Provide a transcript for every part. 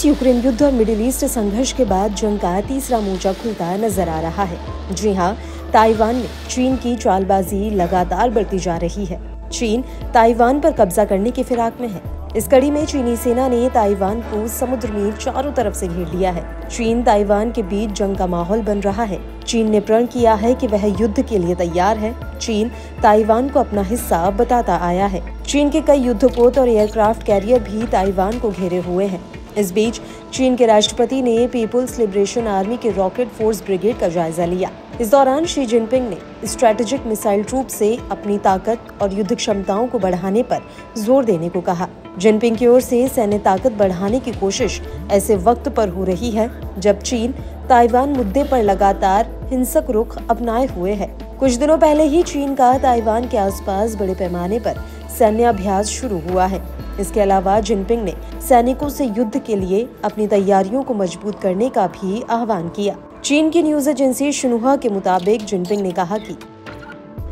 रूस यूक्रेन युद्ध और मिडिल ईस्ट संघर्ष के बाद जंग का तीसरा मोर्चा खुलता नजर आ रहा है। जी हाँ, ताइवान में चीन की चालबाजी लगातार बढ़ती जा रही है। चीन ताइवान पर कब्जा करने की फिराक में है। इस कड़ी में चीनी सेना ने ताइवान को समुद्र में चारों तरफ से घेर लिया है। चीन ताइवान के बीच जंग का माहौल बन रहा है। चीन ने प्रण किया है कि वह युद्ध के लिए तैयार है। चीन ताइवान को अपना हिस्सा बताता आया है। चीन के कई युद्धपोत और एयरक्राफ्ट कैरियर भी ताइवान को घेरे हुए हैं। इस बीच चीन के राष्ट्रपति ने पीपुल्स लिबरेशन आर्मी के रॉकेट फोर्स ब्रिगेड का जायजा लिया। इस दौरान शी जिनपिंग ने स्ट्रेटेजिक मिसाइल ट्रूप से अपनी ताकत और युद्ध क्षमताओं को बढ़ाने पर जोर देने को कहा। जिनपिंग की ओर से सैन्य ताकत बढ़ाने की कोशिश ऐसे वक्त पर हो रही है जब चीन ताइवान मुद्दे पर लगातार हिंसक रुख अपनाए हुए है। कुछ दिनों पहले ही चीन का ताइवान के आसपास बड़े पैमाने पर सैन्य अभ्यास शुरू हुआ है। इसके अलावा जिनपिंग ने सैनिकों से युद्ध के लिए अपनी तैयारियों को मजबूत करने का भी आह्वान किया। चीन की न्यूज एजेंसी शिन्हुआ के मुताबिक जिनपिंग ने कहा कि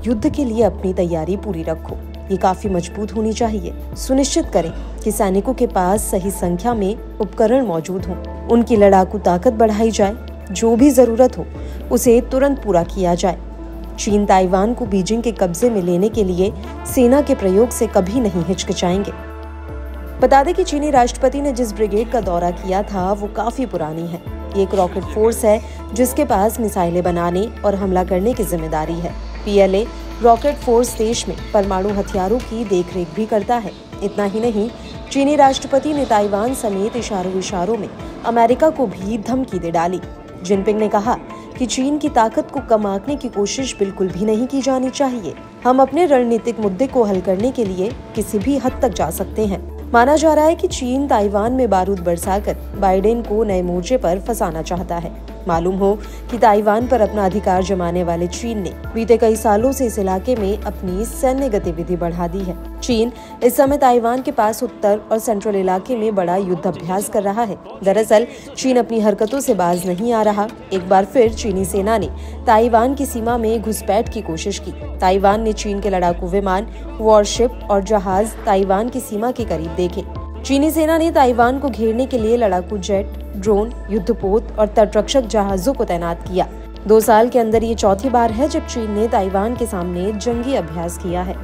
युद्ध के लिए अपनी तैयारी पूरी रखो, ये काफी मजबूत होनी चाहिए। सुनिश्चित करें कि सैनिकों के पास सही संख्या में उपकरण मौजूद हों, उनकी लड़ाकू ताकत बढ़ाई जाए, जो भी जरूरत हो उसे तुरंत पूरा किया जाए। चीन ताइवान को बीजिंग के कब्जे में लेने के लिए सेना के प्रयोग से कभी नहीं हिचकिचाएंगे। बता दें कि चीनी राष्ट्रपति ने जिस ब्रिगेड का दौरा किया था वो काफी पुरानी है। ये एक रॉकेट फोर्स है जिसके पास मिसाइलें बनाने और हमला करने की जिम्मेदारी है। पीएलए रॉकेट फोर्स देश में परमाणु हथियारों की देखरेख भी करता है। इतना ही नहीं, चीनी राष्ट्रपति ने ताइवान समेत इशारों में अमेरिका को भी धमकी दे डाली। जिनपिंग ने कहा कि चीन की ताकत को कम आंकने की कोशिश बिल्कुल भी नहीं की जानी चाहिए। हम अपने रणनीतिक मुद्दे को हल करने के लिए किसी भी हद तक जा सकते हैं। माना जा रहा है कि चीन ताइवान में बारूद बरसाकर बाइडेन को नए मोर्चे पर फंसाना चाहता है। मालूम हो कि ताइवान पर अपना अधिकार जमाने वाले चीन ने बीते कई सालों से इस इलाके में अपनी सैन्य गतिविधि बढ़ा दी है। चीन इस समय ताइवान के पास उत्तर और सेंट्रल इलाके में बड़ा युद्ध अभ्यास कर रहा है। दरअसल चीन अपनी हरकतों से बाज नहीं आ रहा। एक बार फिर चीनी सेना ने ताइवान की सीमा में घुसपैठ की कोशिश की। ताइवान ने चीन के लड़ाकू विमान, वॉरशिप और जहाज ताइवान की सीमा के करीब देखे। चीनी सेना ने ताइवान को घेरने के लिए लड़ाकू जेट, ड्रोन, युद्धपोत और तटरक्षक जहाजों को तैनात किया। 2 साल के अंदर ये चौथी बार है जब चीन ने ताइवान के सामने जंगी अभ्यास किया है।